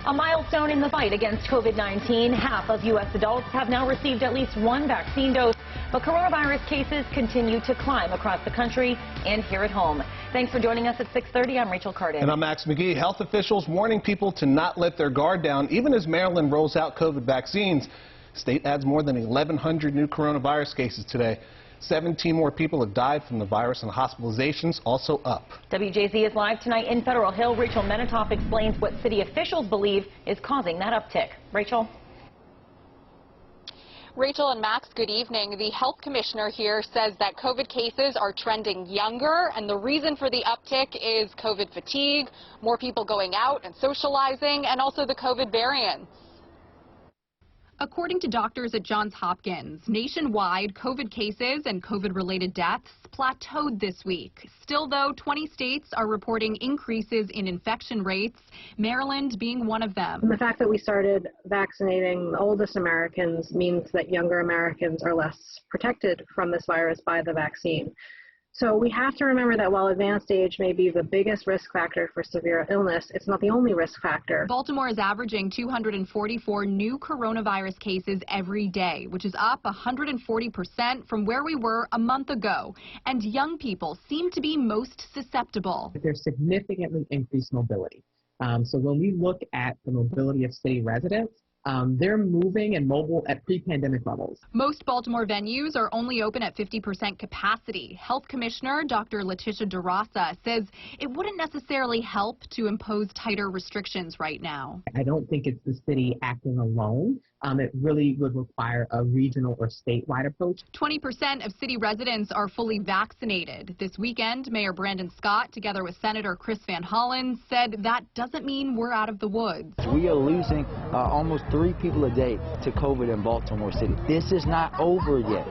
A milestone in the fight against COVID-19. Half of U.S. adults have now received at least one vaccine dose, but coronavirus cases continue to climb across the country and here at home. Thanks for joining us at 6:30. I'm Rachel Carden. And I'm Max McGee. Health officials warning people to not let their guard down, even as Maryland rolls out COVID vaccines. State adds more than 1,100 new coronavirus cases today. 17 more people have died from the virus, and hospitalizations also up. WJZ is live tonight in Federal Hill. Rachel Menitoff explains what city officials believe is causing that uptick. Rachel? Rachel and Max, good evening. The health commissioner here says that COVID cases are trending younger, and the reason for the uptick is COVID fatigue, more people going out and socializing, and also the COVID variants. According to doctors at Johns Hopkins, nationwide COVID cases and COVID-related deaths plateaued this week. Still, though, 20 states are reporting increases in infection rates, Maryland being one of them. And the fact that we started vaccinating the oldest Americans means that younger Americans are less protected from this virus by the vaccine. So we have to remember that while advanced age may be the biggest risk factor for severe illness, it's not the only risk factor. Baltimore is averaging 244 new coronavirus cases every day, which is up 140% from where we were a month ago. And young people seem to be most susceptible. There's significantly increased mobility. So when we look at the mobility of city residents, they're moving and mobile at pre-pandemic levels. Most Baltimore venues are only open at 50% capacity. Health Commissioner Dr. Letitia DeRosa says it wouldn't necessarily help to impose tighter restrictions right now. I don't think it's the city acting alone. It really would require a regional or statewide approach. 20% of city residents are fully vaccinated. This weekend, Mayor Brandon Scott, together with Senator Chris Van Hollen, said that doesn't mean we're out of the woods. We are losing almost 3 people a day to COVID in Baltimore City. This is not over yet.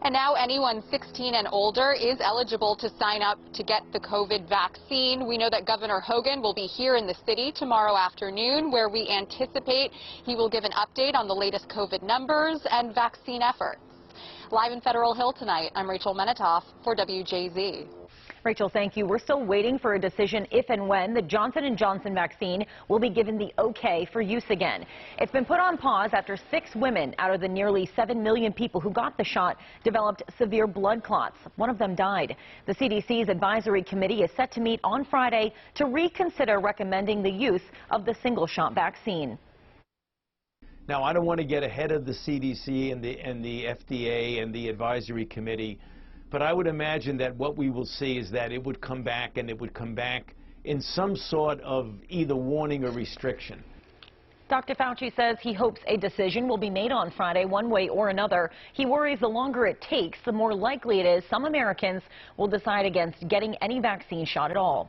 And now anyone 16 and older is eligible to sign up to get the COVID vaccine. We know that Governor Hogan will be here in the city tomorrow afternoon, where we anticipate he will give an update on the latest COVID numbers and vaccine efforts. Live in Federal Hill tonight, I'm Rachel Menitoff for WJZ. Rachel, thank you. We're still waiting for a decision if and when the Johnson & Johnson vaccine will be given the okay for use again. It's been put on pause after 6 women out of the nearly 7 million people who got the shot developed severe blood clots. One of them died. The CDC's advisory committee is set to meet on Friday to reconsider recommending the use of the single-shot vaccine. Now, I don't want to get ahead of the CDC and the FDA and the advisory committee, but I would imagine that what we will see is that it would come back, and it would come back in some sort of either warning or restriction. Dr. Fauci says he hopes a decision will be made on Friday one way or another. He worries the longer it takes, the more likely it is some Americans will decide against getting any vaccine shot at all.